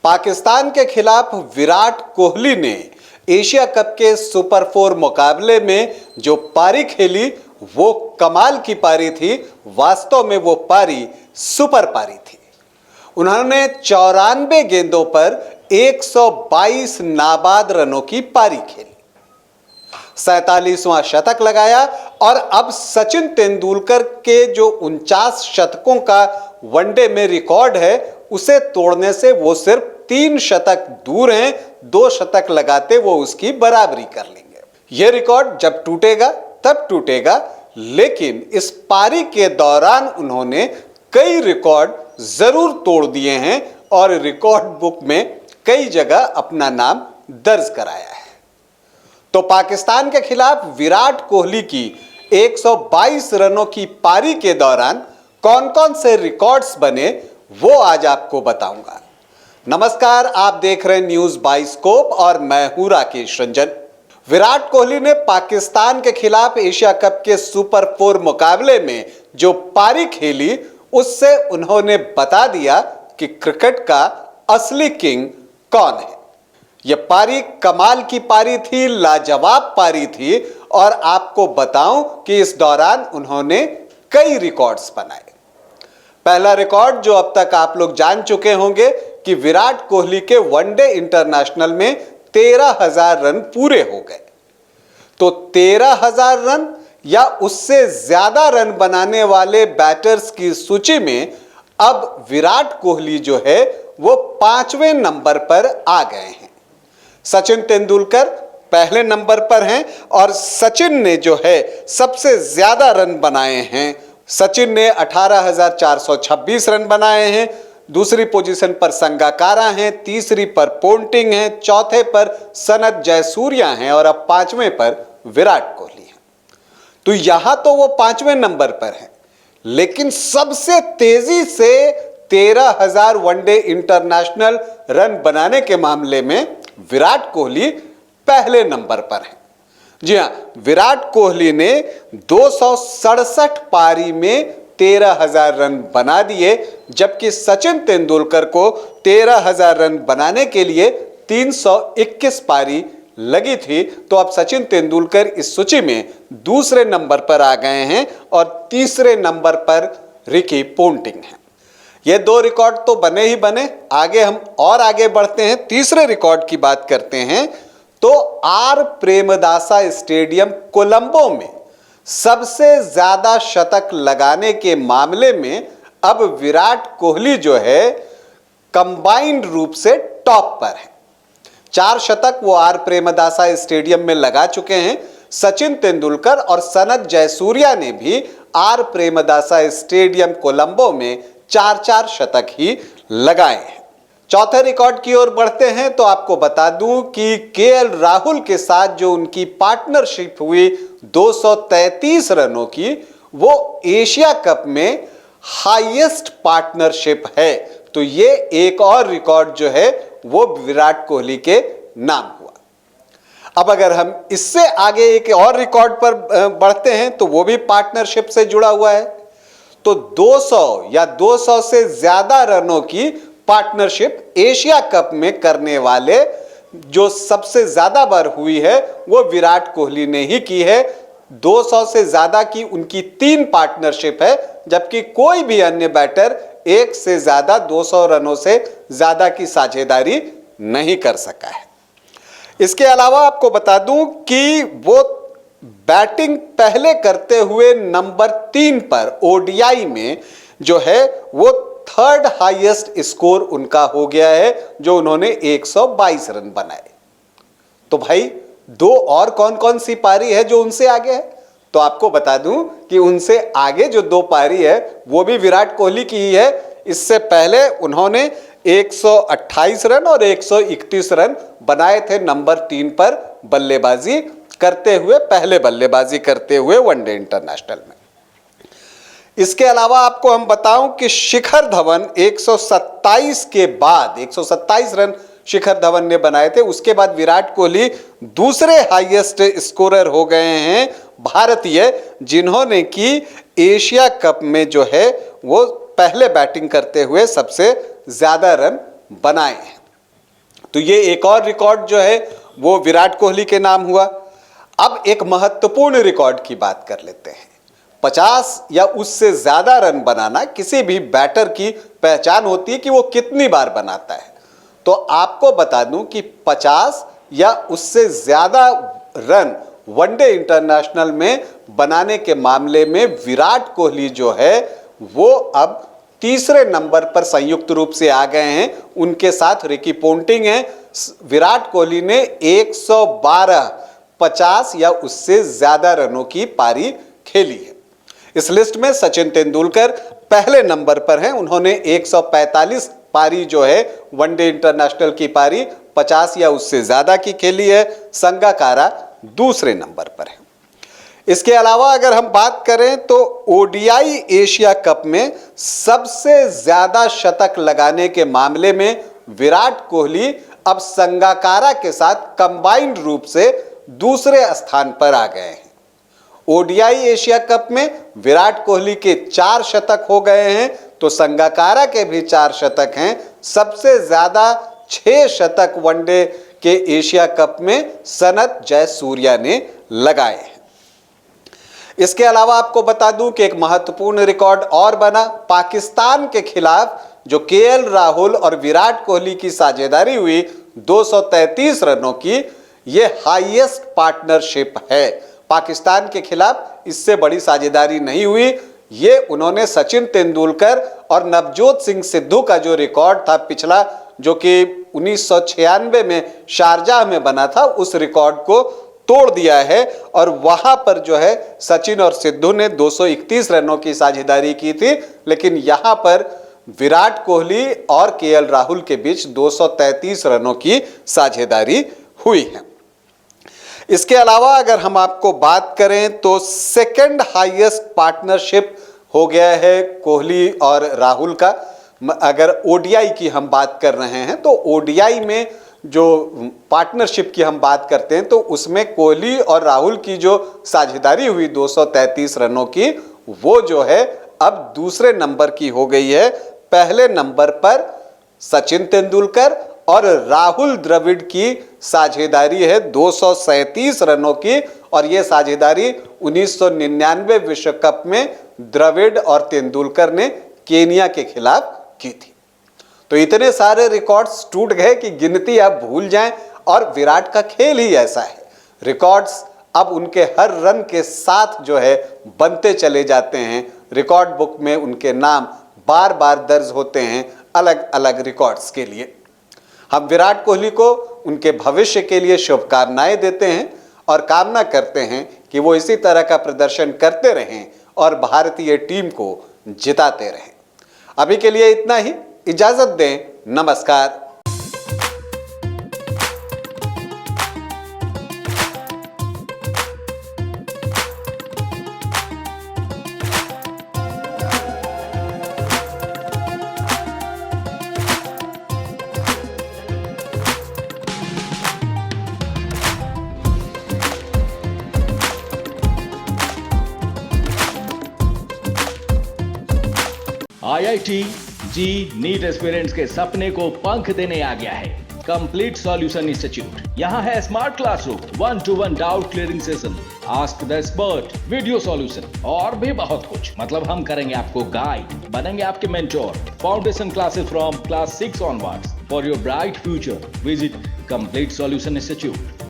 पाकिस्तान के खिलाफ विराट कोहली ने एशिया कप के सुपर 4 मुकाबले में जो पारी खेली वो कमाल की पारी थी। वास्तव में वो पारी सुपर पारी थी। उन्होंने 94 गेंदों पर 122 नाबाद रनों की पारी खेली, 47वां शतक लगाया और अब सचिन तेंदुलकर के जो 49 शतकों का वनडे में रिकॉर्ड है उसे तोड़ने से वो सिर्फ 3 शतक दूर हैं। 2 शतक लगाते वो उसकी बराबरी कर लेंगे। यह रिकॉर्ड जब टूटेगा तब टूटेगा, लेकिन इस पारी के दौरान उन्होंने कई रिकॉर्ड जरूर तोड़ दिए हैं और रिकॉर्ड बुक में कई जगह अपना नाम दर्ज कराया है। तो पाकिस्तान के खिलाफ विराट कोहली की 122 रनों की पारी के दौरान कौन कौन से रिकॉर्ड्स बने वो आज आपको बताऊंगा। नमस्कार, आप देख रहे हैं न्यूज बाइस्कोप और मैं हूं राकेश रंजन। विराट कोहली ने पाकिस्तान के खिलाफ एशिया कप के सुपर 4 मुकाबले में जो पारी खेली उससे उन्होंने बता दिया कि क्रिकेट का असली किंग कौन है। यह पारी कमाल की पारी थी, लाजवाब पारी थी और आपको बताऊं कि इस दौरान उन्होंने कई रिकॉर्ड्स बनाए। पहला रिकॉर्ड जो अब तक आप लोग जान चुके होंगे कि विराट कोहली के वनडे इंटरनेशनल में 13,000 रन पूरे हो गए। तो 13,000 रन या उससे ज्यादा रन बनाने वाले बैटर्स की सूची में अब विराट कोहली जो है वो 5वें नंबर पर आ गए हैं। सचिन तेंदुलकर पहले नंबर पर हैं और सचिन ने जो है सबसे ज्यादा रन बनाए हैं। सचिन ने 18,426 रन बनाए हैं। दूसरी पोजीशन पर संगाकारा हैं, तीसरी पर पोंटिंग हैं, चौथे पर सनत जयसूर्या हैं और अब 5वें पर विराट कोहली हैं। तो यहां तो वो 5वें नंबर पर हैं, लेकिन सबसे तेजी से 13,000 वनडे इंटरनेशनल रन बनाने के मामले में विराट कोहली पहले नंबर पर है। जी हां, विराट कोहली ने 267 पारी में 13,000 रन बना दिए, जबकि सचिन तेंदुलकर को 13,000 रन बनाने के लिए 321 पारी लगी थी। तो अब सचिन तेंदुलकर इस सूची में दूसरे नंबर पर आ गए हैं और तीसरे नंबर पर रिकी पोंटिंग हैं। ये 2 रिकॉर्ड तो बने ही बने। आगे हम और आगे बढ़ते हैं, तीसरे रिकॉर्ड की बात करते हैं। तो आर प्रेमदासा स्टेडियम कोलंबो में सबसे ज्यादा शतक लगाने के मामले में अब विराट कोहली जो है कंबाइंड रूप से टॉप पर है। 4 शतक वो आर प्रेमदासा स्टेडियम में लगा चुके हैं। सचिन तेंदुलकर और सनत जयसूर्या ने भी आर प्रेमदासा स्टेडियम कोलंबो में 4-4 शतक ही लगाए हैं। चौथे रिकॉर्ड की ओर बढ़ते हैं तो आपको बता दूं कि केएल राहुल के साथ जो उनकी पार्टनरशिप हुई 233 रनों की, वो एशिया कप में हाईएस्ट पार्टनरशिप है। तो ये एक और रिकॉर्ड जो है वो विराट कोहली के नाम हुआ। अब अगर हम इससे आगे एक और रिकॉर्ड पर बढ़ते हैं तो वो भी पार्टनरशिप से जुड़ा हुआ है। तो 200 या 200 से ज्यादा रनों की पार्टनरशिप एशिया कप में करने वाले जो सबसे ज्यादा बार हुई है वो विराट कोहली ने ही की है। 200 से ज्यादा की उनकी 3 पार्टनरशिप है, जबकि कोई भी अन्य बैटर एक से ज्यादा 200 रनों से ज्यादा की साझेदारी नहीं कर सका है। इसके अलावा आपको बता दूं कि वो बैटिंग पहले करते हुए नंबर 3 पर ओडीआई में जो है वो 3rd हाईएस्ट स्कोर उनका हो गया है, जो उन्होंने 122 रन बनाए। तो भाई 2 और कौन कौन सी पारी है जो उनसे आगे है? तो आपको बता दूं कि उनसे आगे जो 2 पारी है वो भी विराट कोहली की ही है। इससे पहले उन्होंने 128 रन और 131 रन बनाए थे नंबर 3 पर बल्लेबाजी करते हुए, पहले बल्लेबाजी करते हुए वनडे इंटरनेशनल में। इसके अलावा आपको हम बताऊं कि शिखर धवन 127 के बाद 127 रन शिखर धवन ने बनाए थे। उसके बाद विराट कोहली दूसरे हाईएस्ट स्कोरर हो गए हैं भारतीय, जिन्होंने कि एशिया कप में जो है वो पहले बैटिंग करते हुए सबसे ज्यादा रन बनाए हैं। तो ये एक और रिकॉर्ड जो है वो विराट कोहली के नाम हुआ। अब एक महत्वपूर्ण रिकॉर्ड की बात कर लेते हैं। 50 या उससे ज्यादा रन बनाना किसी भी बैटर की पहचान होती है कि वो कितनी बार बनाता है। तो आपको बता दूं कि 50 या उससे ज्यादा रन वनडे इंटरनेशनल में बनाने के मामले में विराट कोहली जो है वो अब तीसरे नंबर पर संयुक्त रूप से आ गए हैं। उनके साथ रिकी पोंटिंग है। विराट कोहली ने 112 50 या उससे ज्यादा रनों की पारी खेली है। इस लिस्ट में सचिन तेंदुलकर पहले नंबर पर हैं। उन्होंने 145 पारी जो है वनडे इंटरनेशनल की पारी 50 या उससे ज्यादा की खेली है। संगाकारा दूसरे नंबर पर है। इसके अलावा अगर हम बात करें तो ओडीआई एशिया कप में सबसे ज्यादा शतक लगाने के मामले में विराट कोहली अब संगाकारा के साथ कंबाइंड रूप से दूसरे स्थान पर आ गए हैं। ओडीआई एशिया कप में विराट कोहली के 4 शतक हो गए हैं तो संगाकारा के भी 4 शतक हैं। सबसे ज्यादा 6 शतक वनडे के एशिया कप में सनत जयसूर्या ने लगाए हैं। इसके अलावा आपको बता दूं कि एक महत्वपूर्ण रिकॉर्ड और बना। पाकिस्तान के खिलाफ जो केएल राहुल और विराट कोहली की साझेदारी हुई 233 रनों की, यह हाईएस्ट पार्टनरशिप है। पाकिस्तान के खिलाफ इससे बड़ी साझेदारी नहीं हुई। ये उन्होंने सचिन तेंदुलकर और नवजोत सिंह सिद्धू का जो रिकॉर्ड था पिछला, जो कि 1996 में शारजाह में बना था, उस रिकॉर्ड को तोड़ दिया है। और वहां पर जो है सचिन और सिद्धू ने 231 रनों की साझेदारी की थी, लेकिन यहां पर विराट कोहली और केएल राहुल के बीच 233 रनों की साझेदारी हुई है। इसके अलावा अगर हम आपको बात करें तो सेकंड हाईएस्ट पार्टनरशिप हो गया है कोहली और राहुल का। अगर ओडीआई की हम बात कर रहे हैं तो ओडीआई में जो पार्टनरशिप की हम बात करते हैं तो उसमें कोहली और राहुल की जो साझेदारी हुई 233 रनों की, वो जो है अब दूसरे नंबर की हो गई है। पहले नंबर पर सचिन तेंदुलकर और राहुल द्रविड़ की साझेदारी है 237 रनों की, और यह साझेदारी 1999 विश्व कप में द्रविड़ और तेंदुलकर ने केनिया के खिलाफ की थी। तो इतने सारे रिकॉर्ड्स टूट गए कि गिनती आप भूल जाएं। और विराट का खेल ही ऐसा है, रिकॉर्ड्स अब उनके हर रन के साथ जो है बनते चले जाते हैं। रिकॉर्ड बुक में उनके नाम बार बार दर्ज होते हैं अलग अलग रिकॉर्ड्स के लिए। हम विराट कोहली को उनके भविष्य के लिए शुभकामनाएं देते हैं और कामना करते हैं कि वो इसी तरह का प्रदर्शन करते रहें और भारतीय टीम को जिताते रहें। अभी के लिए इतना ही, इजाजत दें, नमस्कार। आईआईटी जी नीट एस्पिरेंट्स के सपने को पंख देने आ गया है कंप्लीट सॉल्यूशन इंस्टीट्यूट। यहाँ है smart classroom, 1-to-1 doubt clearing session, ask the expert, video solution और भी बहुत कुछ। मतलब हम करेंगे आपको गाइड, बनेंगे आपके mentor. Foundation classes from class 6 onwards for your bright future. Visit complete solution institute.